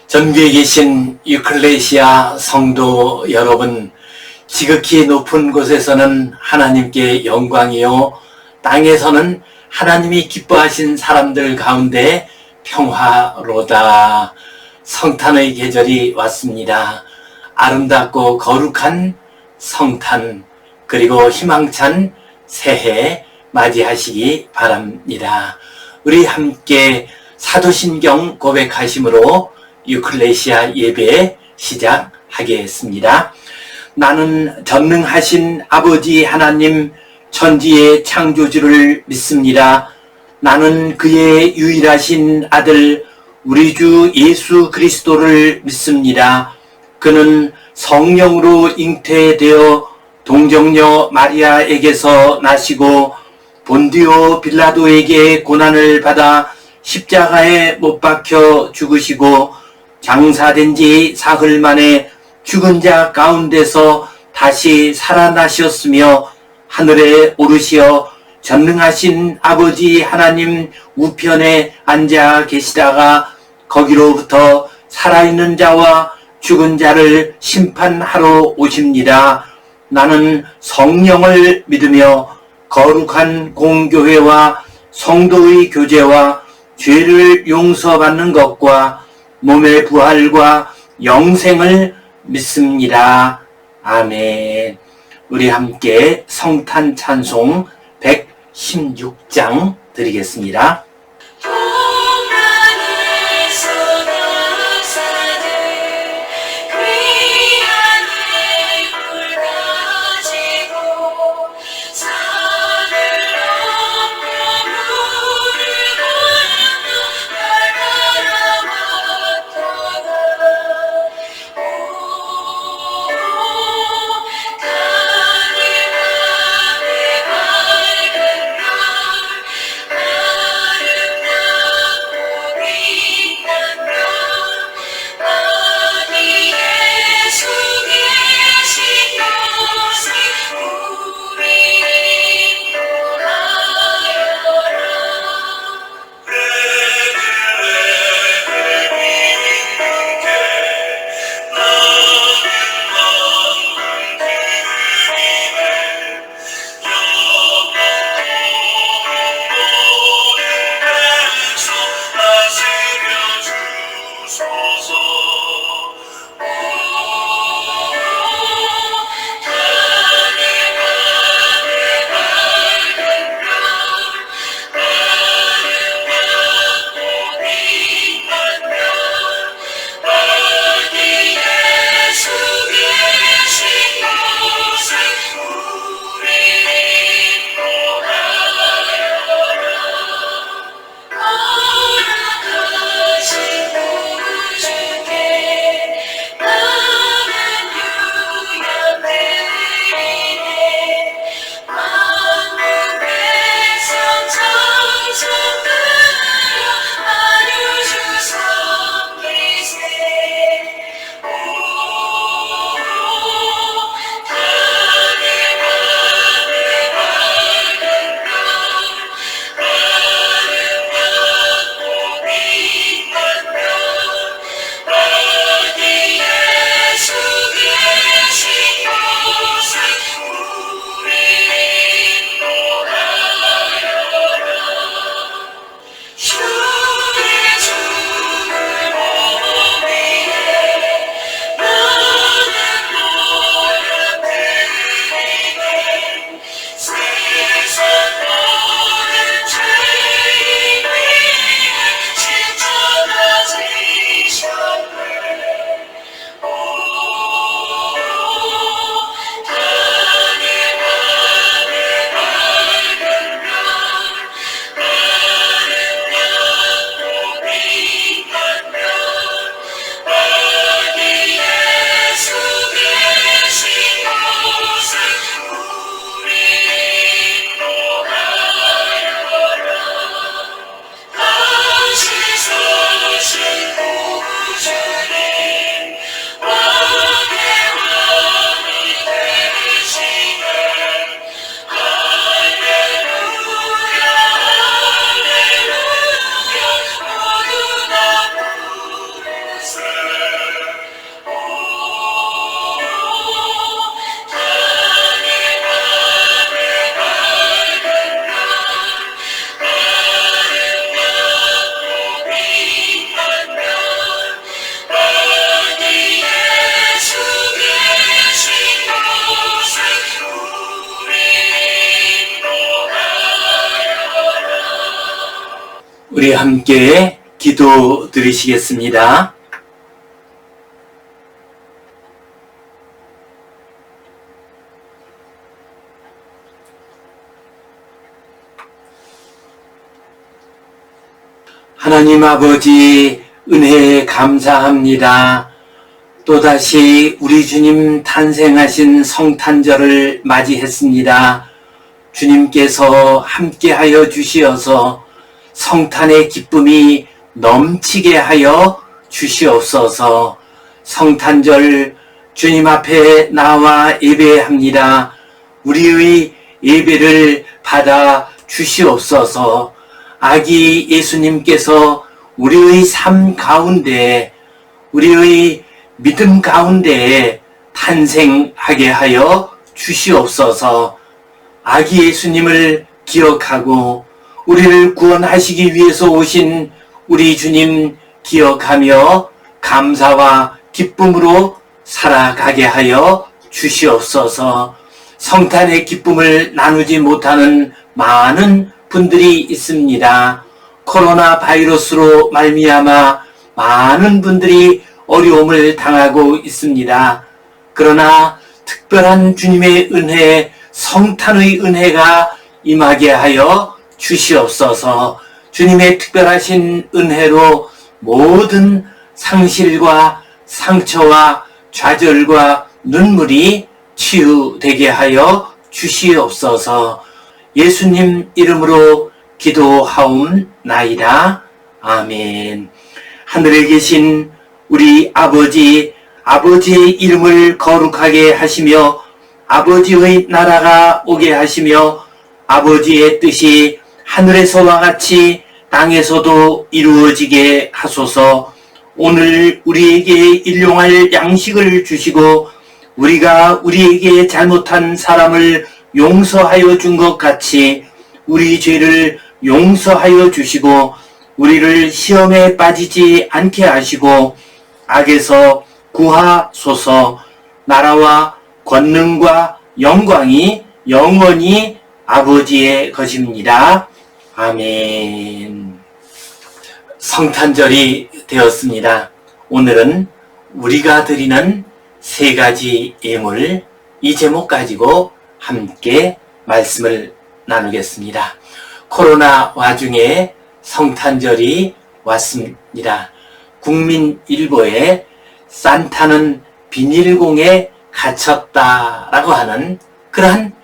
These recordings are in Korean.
전국에 계신 유클레시아 성도 여러분, 지극히 높은 곳에서는 하나님께 영광이요, 땅에서는 하나님이 기뻐하신 사람들 가운데 평화로다. 성탄의 계절이 왔습니다. 아름답고 거룩한 성탄, 그리고 희망찬 새해 맞이하시기 바랍니다. 우리 함께 사도신경 고백하심으로 유클레시아 예배 시작하겠습니다. 나는 전능하신 아버지 하나님 천지의 창조주를 믿습니다. 나는 그의 유일하신 아들 우리 주 예수 그리스도를 믿습니다. 그는 성령으로 잉태되어 동정녀 마리아에게서 나시고 본디오 빌라도에게 고난을 받아 십자가에 못 박혀 죽으시고 장사된 지 사흘 만에 죽은 자 가운데서 다시 살아나셨으며 하늘에 오르시어 전능하신 아버지 하나님 우편에 앉아 계시다가 거기로부터 살아있는 자와 죽은 자를 심판하러 오십니다. 나는 성령을 믿으며 거룩한 공교회와 성도의 교제와 죄를 용서받는 것과 몸의 부활과 영생을 믿습니다. 아멘. 우리 함께 성탄 찬송 116장 드리겠습니다. 주께 우리 함께 기도 드리시겠습니다. 하나님 아버지, 은혜에 감사합니다. 또다시 우리 주님 탄생하신 성탄절을 맞이했습니다. 주님께서 함께하여 주시어서 성탄의 기쁨이 넘치게 하여 주시옵소서. 성탄절 주님 앞에 나와 예배합니다. 우리의 예배를 받아 주시옵소서. 아기 예수님께서 우리의 삶 가운데, 우리의 믿음 가운데 탄생하게 하여 주시옵소서. 아기 예수님을 기억하고 우리를 구원하시기 위해서 오신 우리 주님 기억하며 감사와 기쁨으로 살아가게 하여 주시옵소서. 성탄의 기쁨을 나누지 못하는 많은 분들이 있습니다. 코로나 바이러스로 말미암아 많은 분들이 어려움을 당하고 있습니다. 그러나 특별한 주님의 은혜, 성탄의 은혜가 임하게 하여 주시옵소서. 주님의 특별하신 은혜로 모든 상실과 상처와 좌절과 눈물이 치유되게 하여 주시옵소서. 예수님 이름으로 기도하옵나이다. 아멘. 하늘에 계신 우리 아버지, 아버지의 이름을 거룩하게 하시며 아버지의 나라가 오게 하시며 아버지의 뜻이 하늘에서와 같이 땅에서도 이루어지게 하소서. 오늘 우리에게 일용할 양식을 주시고 우리가 우리에게 잘못한 사람을 용서하여 준 것 같이 우리 죄를 용서하여 주시고 우리를 시험에 빠지지 않게 하시고 악에서 구하소서. 나라와 권능과 영광이 영원히 아버지의 것입니다. 아멘. 성탄절이 되었습니다. 오늘은 우리가 드리는 세 가지 예물, 이 제목 가지고 함께 말씀을 나누겠습니다. 코로나 와중에 성탄절이 왔습니다. 국민일보에 산타는 비닐공에 갇혔다라고 하는 그러한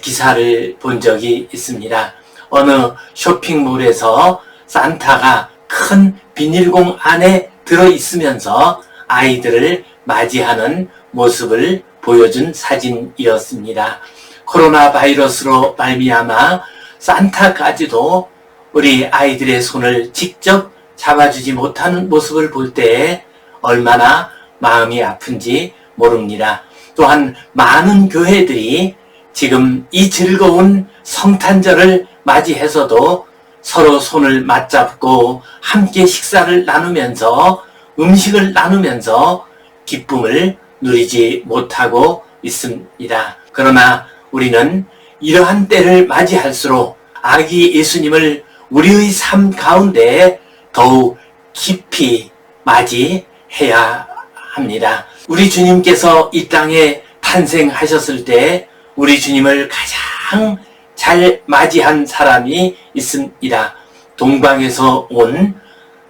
기사를 본 적이 있습니다. 어느 쇼핑몰에서 산타가 큰 비닐공 안에 들어있으면서 아이들을 맞이하는 모습을 보여준 사진이었습니다. 코로나 바이러스로 말미암아 산타까지도 우리 아이들의 손을 직접 잡아주지 못하는 모습을 볼 때 얼마나 마음이 아픈지 모릅니다. 또한 많은 교회들이 지금 이 즐거운 성탄절을 맞이해서도 서로 손을 맞잡고 함께 식사를 나누면서 음식을 나누면서 기쁨을 누리지 못하고 있습니다. 그러나 우리는 이러한 때를 맞이할수록 아기 예수님을 우리의 삶 가운데 더욱 깊이 맞이해야 합니다. 우리 주님께서 이 땅에 탄생하셨을 때 우리 주님을 가장 잘 맞이한 사람이 있습니다. 동방에서 온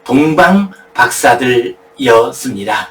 동방 박사들이었습니다.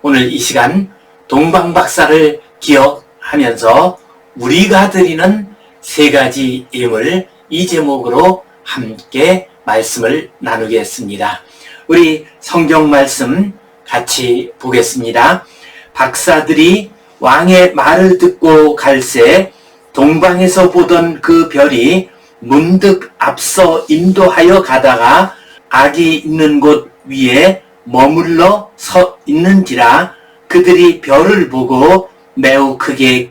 오늘 이 시간 동방 박사를 기억하면서 우리가 드리는 세 가지 예물, 이 제목으로 함께 말씀을 나누겠습니다. 우리 성경 말씀 같이 보겠습니다. 박사들이 왕의 말을 듣고 갈새 동방에서 보던 그 별이 문득 앞서 인도하여 가다가 아기 있는 곳 위에 머물러 서 있는지라 그들이 별을 보고 매우 크게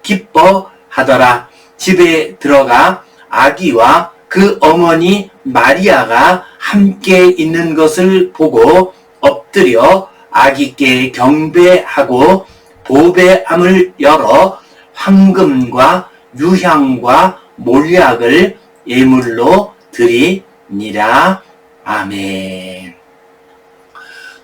기뻐하더라. 집에 들어가 아기와 그 어머니 마리아가 함께 있는 것을 보고 엎드려 아기께 경배하고 보배함을 열어 황금과 유향과 몰약을 예물로 되었느니라. 아멘.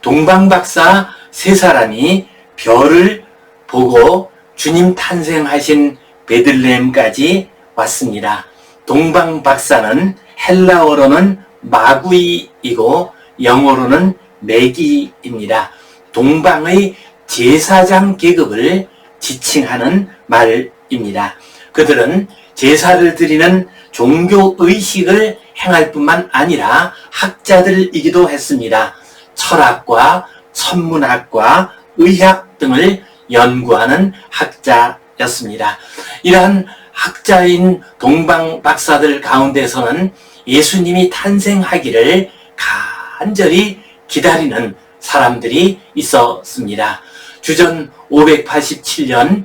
동방박사 세 사람이 별을 보고 주님 탄생하신 베들레헴까지 왔습니다. 동방박사는 헬라어로는 마구이이고 영어로는 매기입니다. 동방의 제사장 계급을 지칭하는 말입니다. 그들은 제사를 드리는 종교의식을 행할 뿐만 아니라 학자들이기도 했습니다. 철학과 천문학과 의학 등을 연구하는 학자였습니다. 이러한 학자인 동방 박사들 가운데서는 예수님이 탄생하기를 간절히 기다리는 사람들이 있었습니다. 주전 587년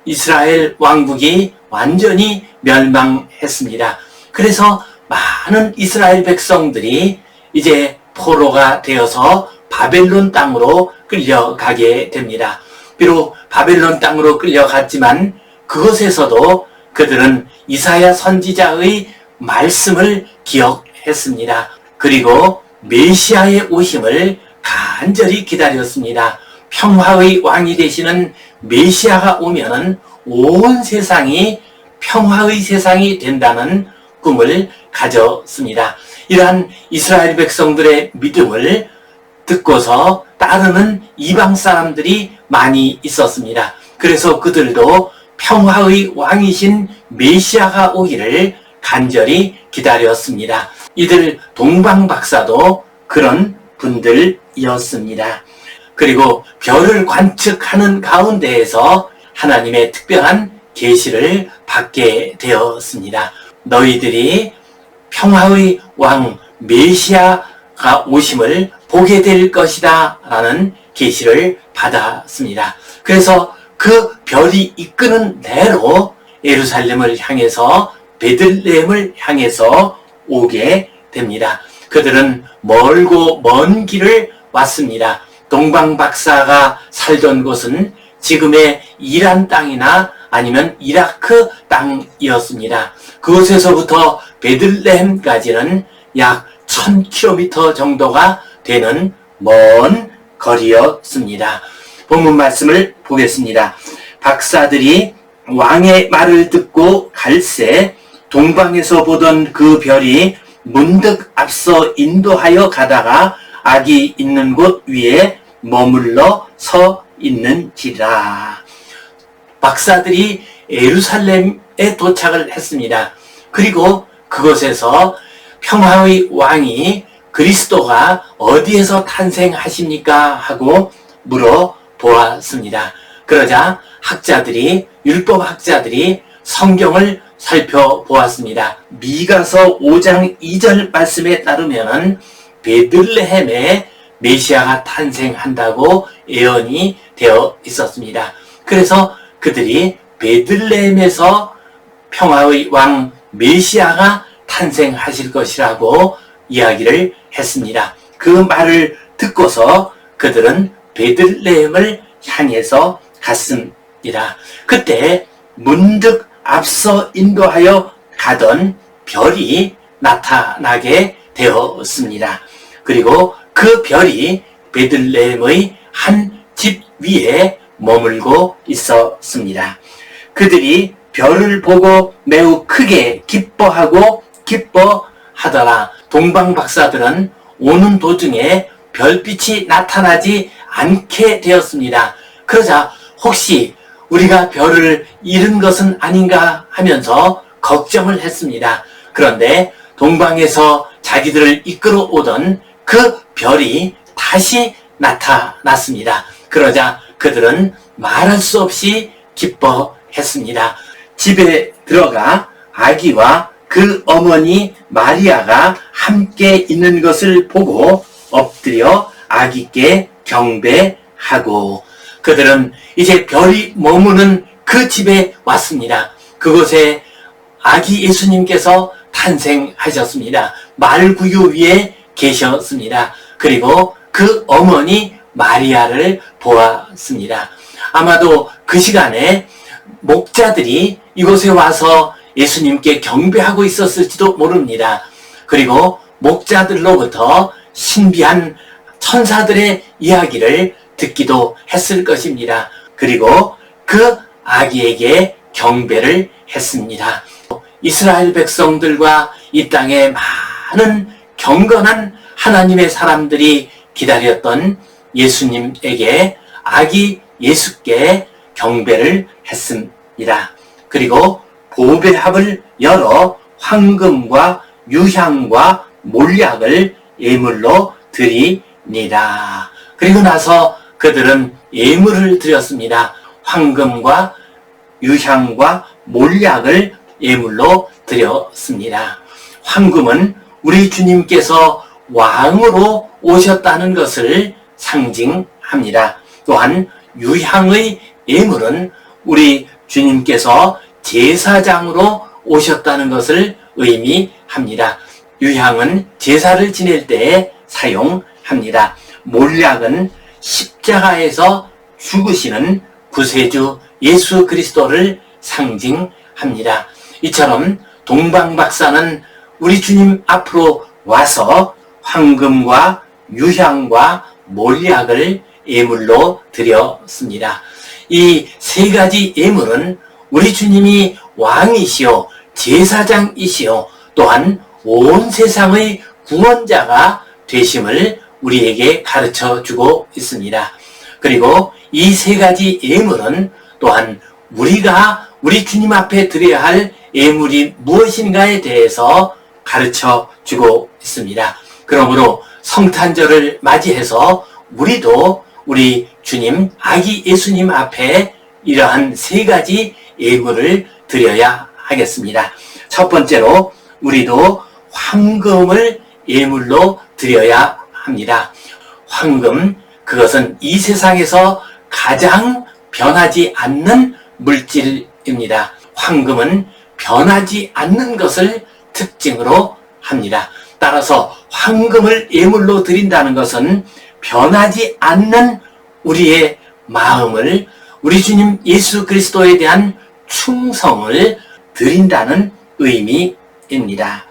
이스라엘 왕국이 완전히 멸망했습니다. 그래서 많은 이스라엘 백성들이 이제 포로가 되어서 바벨론 땅으로 끌려가게 됩니다. 비록 바벨론 땅으로 끌려갔지만 그곳에서도 그들은 이사야 선지자의 말씀을 기억했습니다. 그리고 메시아의 오심을 간절히 기다렸습니다. 평화의 왕이 되시는 메시아가 오면은 온 세상이 평화의 세상이 된다는 꿈을 가졌습니다. 이러한 이스라엘 백성들의 믿음을 듣고서 따르는 이방 사람들이 많이 있었습니다. 그래서 그들도 평화의 왕이신 메시아가 오기를 간절히 기다렸습니다. 이들 동방 박사도 그런 분들이었습니다. 그리고 별을 관측하는 가운데에서 하나님의 특별한 계시를 받게 되었습니다. 너희들이 평화의 왕 메시아가 오심을 보게 될 것이다 라는 계시를 받았습니다. 그래서 그 별이 이끄는 대로 예루살렘을 향해서 베들레헴을 향해서 오게 됩니다. 그들은 멀고 먼 길을 왔습니다. 동방 박사가 살던 곳은 지금의 이란 땅이나 아니면 이라크 땅이었습니다. 그곳에서부터 베들레헴까지는 약 1000km 정도가 되는 먼 거리였습니다. 본문 말씀을 보겠습니다. 박사들이 왕의 말을 듣고 갈새 동방에서 보던 그 별이 문득 앞서 인도하여 가다가 아기 있는 곳 위에 머물러 서 있는지라. 박사들이 예루살렘에 도착을 했습니다. 그리고 그곳에서 평화의 왕이 그리스도가 어디에서 탄생하십니까? 하고 물어보았습니다. 그러자 학자들이, 율법학자들이 성경을 살펴보았습니다. 미가서 5장 2절 말씀에 따르면 베들레헴에 메시아가 탄생한다고 예언이 되어 있었습니다. 그래서 그들이 베들레헴에서 평화의 왕 메시아가 탄생하실 것이라고 이야기를 했습니다. 그 말을 듣고서 그들은 베들레헴을 향해서 갔습니다. 그때 문득 앞서 인도하여 가던 별이 나타나게 되었습니다. 그리고 그 별이 베들레헴의 한 집 위에 머물고 있었습니다. 그들이 별을 보고 매우 크게 기뻐하더라. 동방 박사들은 오는 도중에 별빛이 나타나지 않게 되었습니다. 그러자 혹시 우리가 별을 잃은 것은 아닌가 하면서 걱정을 했습니다. 그런데 동방에서 자기들을 이끌어 오던 그 별이 다시 나타났습니다. 그러자 그들은 말할 수 없이 기뻐했습니다. 집에 들어가 아기와 그 어머니 마리아가 함께 있는 것을 보고 엎드려 아기께 경배하고, 그들은 이제 별이 머무는 그 집에 왔습니다. 그곳에 아기 예수님께서 탄생하셨습니다. 말구유 위에 계셨습니다. 그리고 그 어머니 마리아를 보았습니다. 아마도 그 시간에 목자들이 이곳에 와서 예수님께 경배하고 있었을지도 모릅니다. 그리고 목자들로부터 신비한 천사들의 이야기를 듣기도 했을 것입니다. 그리고 그 아기에게 경배를 했습니다. 이스라엘 백성들과 이 땅에 많은 경건한 하나님의 사람들이 기다렸던 예수님에게 아기 예수께 경배를 했습니다. 그리고 보배합을 열어 황금과 유향과 몰약을 예물로 드립니다. 그리고 나서 그들은 예물을 드렸습니다. 황금과 유향과 몰약을 예물로 드렸습니다. 황금은 우리 주님께서 왕으로 오셨다는 것을 상징합니다. 또한 유향의 예물은 우리 주님께서 제사장으로 오셨다는 것을 의미합니다. 유향은 제사를 지낼 때에 사용합니다. 몰약은 십자가에서 죽으시는 구세주 예수 그리스도를 상징합니다. 이처럼 동방박사는 우리 주님 앞으로 와서 황금과 유향과 몰약을 예물로 드렸습니다. 이 세 가지 예물은 우리 주님이 왕이시오 제사장이시오 또한 온 세상의 구원자가 되심을 우리에게 가르쳐 주고 있습니다. 그리고 이 세 가지 예물은 또한 우리가 우리 주님 앞에 드려야 할 예물이 무엇인가에 대해서 가르쳐 주고 있습니다. 그러므로 성탄절을 맞이해서 우리도 우리 주님 아기 예수님 앞에 이러한 세 가지 예물을 드려야 하겠습니다. 첫 번째로 우리도 황금을 예물로 드려야 합니다. 황금, 그것은 이 세상에서 가장 변하지 않는 물질입니다. 황금은 변하지 않는 것을 특징으로 합니다. 따라서 황금을 예물로 드린다는 것은 변하지 않는 우리의 마음을 우리 주님 예수 그리스도에 대한 충성을 드린다는 의미입니다.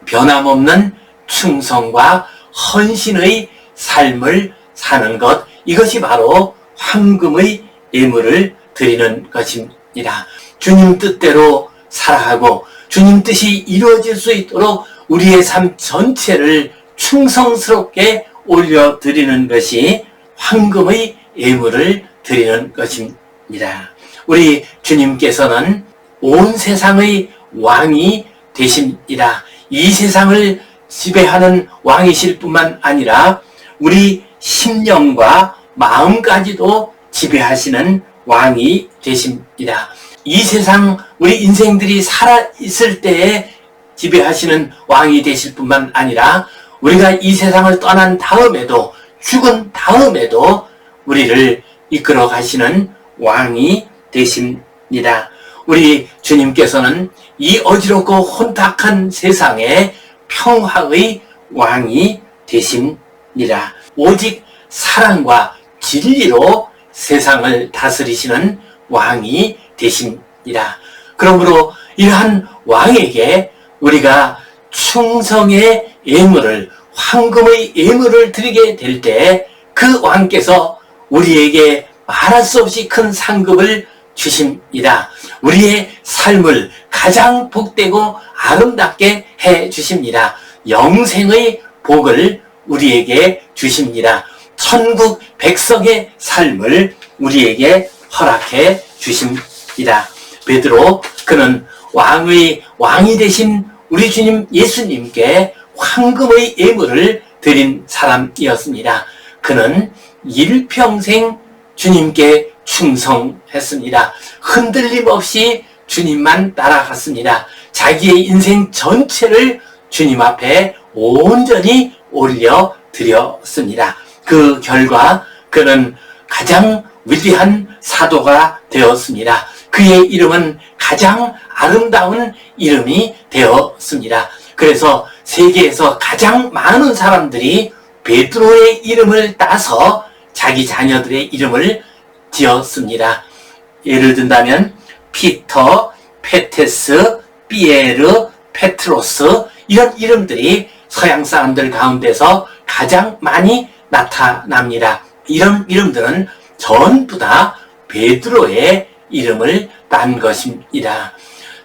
변함없는 충성과 헌신의 삶을 사는 것, 이것이 바로 황금의 예물을 드리는 것입니다. 주님 뜻대로 살아가고 주님 뜻이 이루어질 수 있도록 우리의 삶 전체를 충성스럽게 올려드리는 것이 황금의 예물을 드리는 것입니다. 우리 주님께서는 온 세상의 왕이 되십니다. 이 세상을 지배하는 왕이실 뿐만 아니라 우리 심령과 마음까지도 지배하시는 왕이 되십니다. 이 세상 우리 인생들이 살아있을 때에 지배하시는 왕이 되실 뿐만 아니라 우리가 이 세상을 떠난 다음에도 죽은 다음에도 우리를 이끌어 가시는 왕이 되십니다. 우리 주님께서는 이 어지럽고 혼탁한 세상에 평화의 왕이 되십니다. 오직 사랑과 진리로 세상을 다스리시는 왕이 되십니다. 그러므로 이러한 왕에게 우리가 충성의 예물을, 황금의 예물을 드리게 될 때 그 왕께서 우리에게 말할 수 없이 큰 상급을 주십니다. 우리의 삶을 가장 복되고 아름답게 해 주십니다. 영생의 복을 우리에게 주십니다. 천국 백성의 삶을 우리에게 허락해 주십니다. 베드로, 그는 왕이 되신 우리 주님 예수님께 황금의 예물을 드린 사람이었습니다. 그는 일평생 주님께 충성했습니다. 흔들림 없이 주님만 따라갔습니다. 자기의 인생 전체를 주님 앞에 온전히 올려드렸습니다. 그 결과 그는 가장 위대한 사도가 되었습니다. 그의 이름은 가장 아름다운 이름이 되었습니다. 그래서 세계에서 가장 많은 사람들이 베드로의 이름을 따서 자기 자녀들의 이름을 지었습니다. 예를 든다면 피터, 페테스, 피에르, 페트로스, 이런 이름들이 서양 사람들 가운데서 가장 많이 나타납니다. 이런 이름들은 전부 다 베드로의 이름을 딴 것입니다.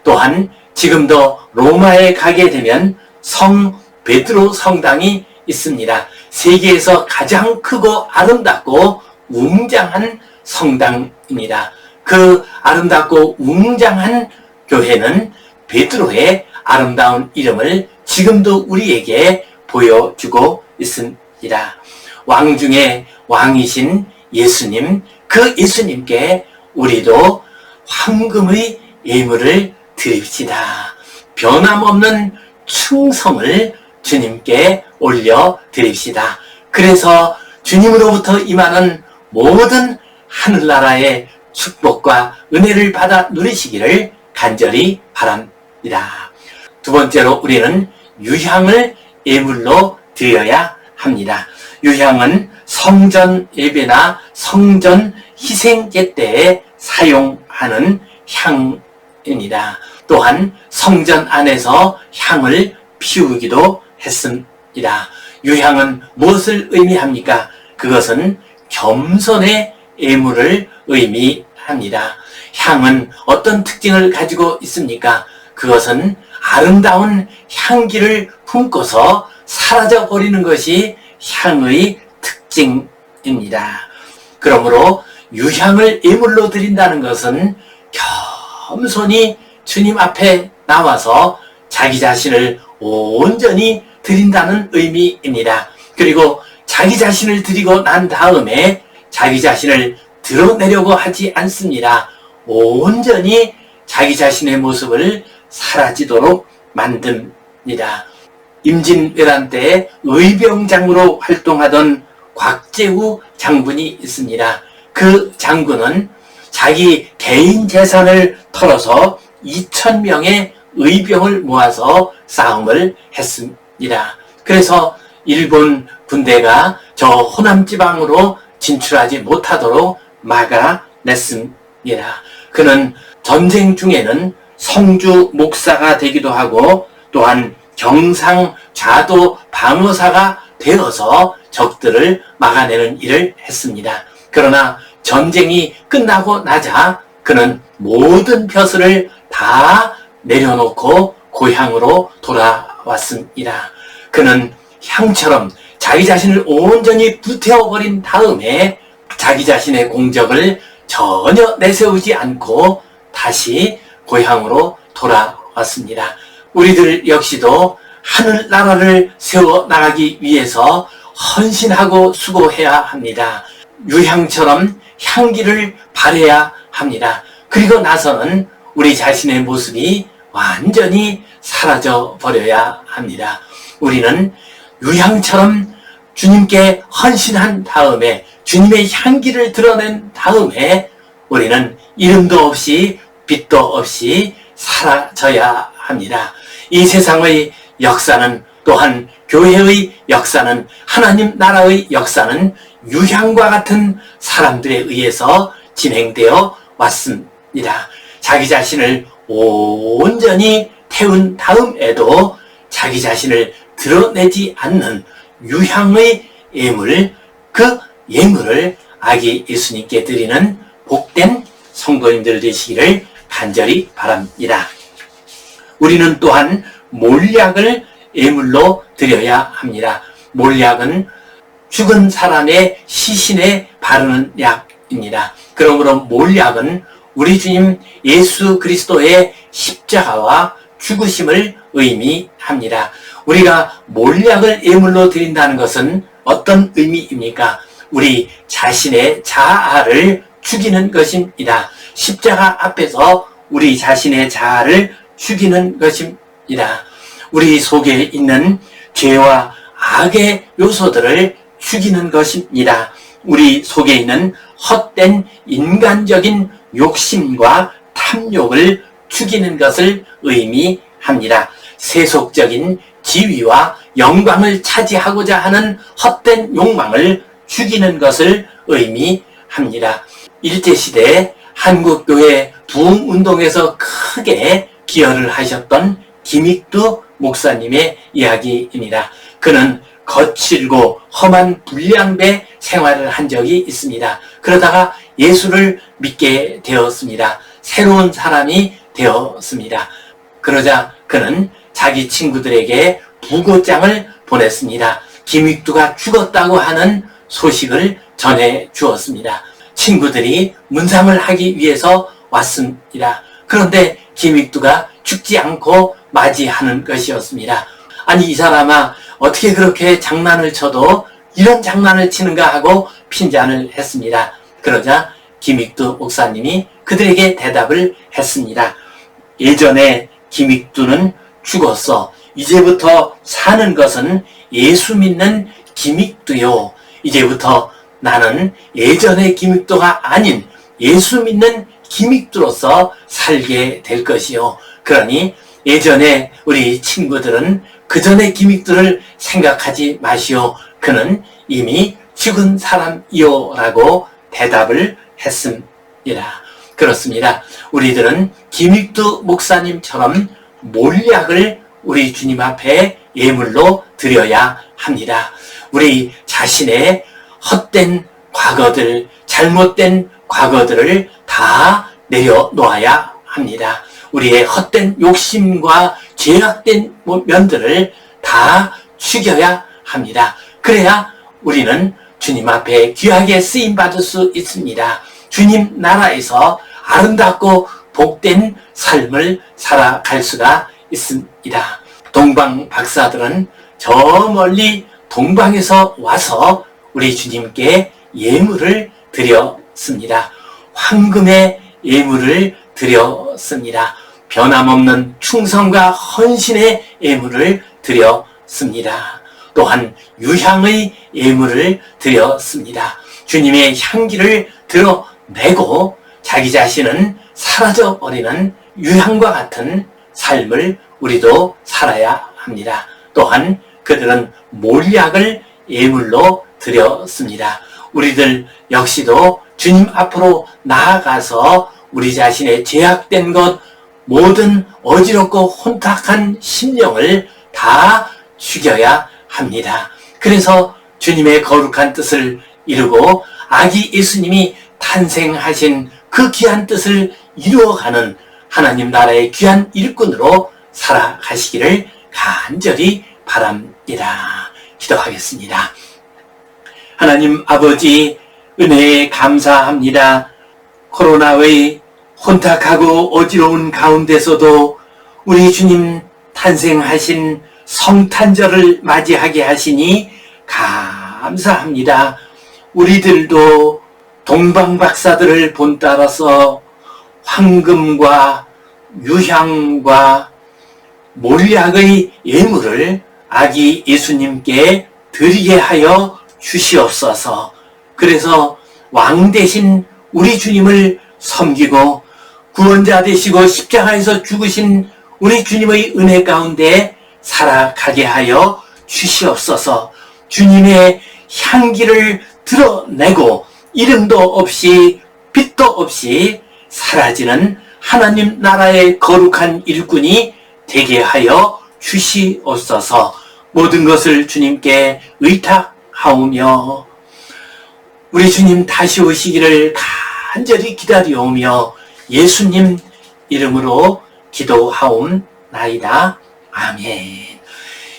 또한 지금도 로마에 가게 되면 성 베드로 성당이 있습니다. 세계에서 가장 크고 아름답고 웅장한 성당입니다. 그 아름답고 웅장한 교회는 베드로의 아름다운 이름을 지금도 우리에게 보여주고 있습니다. 왕 중에 왕이신 예수님, 그 예수님께 우리도 황금의 예물을 드립시다. 변함없는 충성을 주님께 올려드립시다. 그래서 주님으로부터 임하는 모든 하늘나라의 축복과 은혜를 받아 누리시기를 간절히 바랍니다. 두 번째로 우리는 유향을 예물로 드려야 합니다. 유향은 성전 예배나 성전 희생제 때에 사용하는 향입니다. 또한 성전 안에서 향을 피우기도 했습니다. 유향은 무엇을 의미합니까? 그것은 겸손의 예물을 의미합니다. 향은 어떤 특징을 가지고 있습니까? 그것은 아름다운 향기를 품고서 사라져 버리는 것이 향의 특징입니다. 그러므로 유향을 예물로 드린다는 것은 겸손히 주님 앞에 나와서 자기 자신을 온전히 드린다는 의미입니다. 그리고 자기 자신을 드리고 난 다음에 자기 자신을 드러내려고 하지 않습니다. 온전히 자기 자신의 모습을 사라지도록 만듭니다. 임진왜란 때 의병장으로 활동하던 곽재우 장군이 있습니다. 그 장군은 자기 개인 재산을 털어서 2,000명의 의병을 모아서 싸움을 했습니다. 그래서 일본 군대가 저 호남 지방으로 진출하지 못하도록 막아냈습니다. 그는 전쟁 중에는 성주 목사가 되기도 하고 또한 경상 좌도 방어사가 되어서 적들을 막아내는 일을 했습니다. 그러나 전쟁이 끝나고 나자 그는 모든 벼슬을 다 내려놓고 고향으로 돌아왔습니다. 그는 향처럼 자기 자신을 온전히 불태워버린 다음에 자기 자신의 공적을 전혀 내세우지 않고 다시 고향으로 돌아왔습니다. 우리들 역시도 하늘나라를 세워나가기 위해서 헌신하고 수고해야 합니다. 유향처럼 향기를 발해야 합니다. 그리고 나서는 우리 자신의 모습이 완전히 사라져 버려야 합니다. 우리는 유향처럼 주님께 헌신한 다음에 주님의 향기를 드러낸 다음에 우리는 이름도 없이 빛도 없이 사라져야 합니다. 이 세상의 역사는 또한 교회의 역사는 하나님 나라의 역사는 유향과 같은 사람들에 의해서 진행되어 왔습니다. 자기 자신을 온전히 태운 다음에도 자기 자신을 드러내지 않는 유향의 예물, 그 예물을 아기 예수님께 드리는 복된 성도님들 되시기를 간절히 바랍니다. 우리는 또한 몰약을 예물로 드려야 합니다. 몰약은 죽은 사람의 시신에 바르는 약입니다. 그러므로 몰약은 우리 주님 예수 그리스도의 십자가와 죽으심을 의미합니다. 우리가 몰약을 예물로 드린다는 것은 어떤 의미입니까? 우리 자신의 자아를 죽이는 것입니다. 십자가 앞에서 우리 자신의 자아를 죽이는 것입니다. 우리 속에 있는 죄와 악의 요소들을 죽이는 것입니다. 우리 속에 있는 헛된 인간적인 욕심과 탐욕을 죽이는 것을 의미합니다. 세속적인 지위와 영광을 차지하고자 하는 헛된 욕망을 죽이는 것을 의미합니다. 일제시대에 한국교회 부흥운동에서 크게 기여를 하셨던 김익두 목사님의 이야기입니다. 그는 거칠고 험한 불량배 생활을 한 적이 있습니다. 그러다가 예수를 믿게 되었습니다. 새로운 사람이 되었습니다. 그러자 그는 자기 친구들에게 부고장을 보냈습니다. 김익두가 죽었다고 하는 소식을 전해 주었습니다. 친구들이 문상을 하기 위해서 왔습니다. 그런데 김익두가 죽지 않고 맞이하는 것이었습니다. 아니, 이 사람아, 어떻게 그렇게 장난을 쳐도 이런 장난을 치는가 하고 핀잔을 했습니다. 그러자 김익두 목사님이 그들에게 대답을 했습니다. 예전에 김익두는 죽었어. 이제부터 사는 것은 예수 믿는 김익두요. 이제부터 나는 예전의 김익두가 아닌 예수 믿는 김익두로서 살게 될 것이요. 그러니 예전에 우리 친구들은 그 전의 김익두를 생각하지 마시오. 그는 이미 죽은 사람이요 라고 대답을 했습니다. 그렇습니다. 우리들은 김익두 목사님처럼 몰약을 우리 주님 앞에 예물로 드려야 합니다. 우리 자신의 헛된 과거들, 잘못된 과거들을 다 내려놓아야 합니다. 우리의 헛된 욕심과 죄악된 면들을 다 죽여야 합니다. 그래야 우리는 주님 앞에 귀하게 쓰임받을 수 있습니다. 주님 나라에서 아름답고 복된 삶을 살아갈 수가 있습니다. 동방 박사들은 저 멀리 동방에서 와서 우리 주님께 예물을 드렸습니다. 황금의 예물을 드렸습니다. 변함없는 충성과 헌신의 예물을 드렸습니다. 또한 유향의 예물을 드렸습니다. 주님의 향기를 드러내고 자기 자신은 사라져버리는 유향과 같은 삶을 우리도 살아야 합니다. 또한 그들은 몰약을 예물로 드렸습니다. 우리들 역시도 주님 앞으로 나아가서 우리 자신의 죄악된 것, 모든 어지럽고 혼탁한 심령을 다 죽여야 합니다. 그래서 주님의 거룩한 뜻을 이루고 아기 예수님이 탄생하신 그 귀한 뜻을 이루어가는 하나님 나라의 귀한 일꾼으로 살아가시기를 간절히 바랍니다. 기도하겠습니다. 하나님 아버지, 은혜에 감사합니다. 코로나의 혼탁하고 어지러운 가운데서도 우리 주님 탄생하신 성탄절을 맞이하게 하시니 감사합니다. 우리들도 동방박사들을 본따라서 황금과 유향과 몰약의 예물을 아기 예수님께 드리게 하여 주시옵소서. 그래서 왕 대신 우리 주님을 섬기고 구원자 되시고 십자가에서 죽으신 우리 주님의 은혜 가운데 살아가게 하여 주시옵소서. 주님의 향기를 드러내고 이름도 없이 빛도 없이 사라지는 하나님 나라의 거룩한 일꾼이 되게 하여 주시옵소서. 모든 것을 주님께 의탁하오며 우리 주님 다시 오시기를 간절히 기다려오며 예수님 이름으로 기도하옵나이다. 아멘.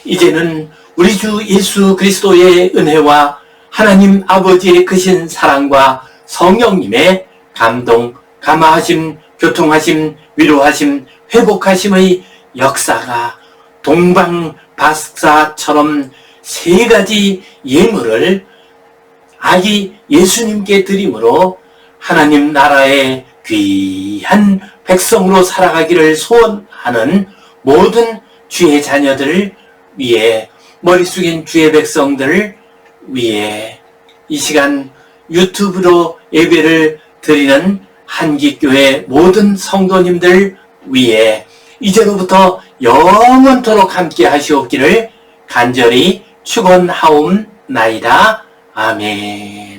이제는 우리 주 예수 그리스도의 은혜와 하나님 아버지의 크신 사랑과 성령님의 감동, 감화하심, 교통하심, 위로하심, 회복하심의 역사가 동방박사처럼 세 가지 예물을 아기 예수님께 드림으로 하나님 나라의 귀한 백성으로 살아가기를 소원하는 모든 주의 자녀들 위해, 머리 숙인 주의 백성들 위해, 이 시간 유튜브로 예배를 드리는 한기교회 모든 성도님들 위해 이제로부터 영원토록 함께 하시옵기를 간절히 축원하옵나이다. 아멘.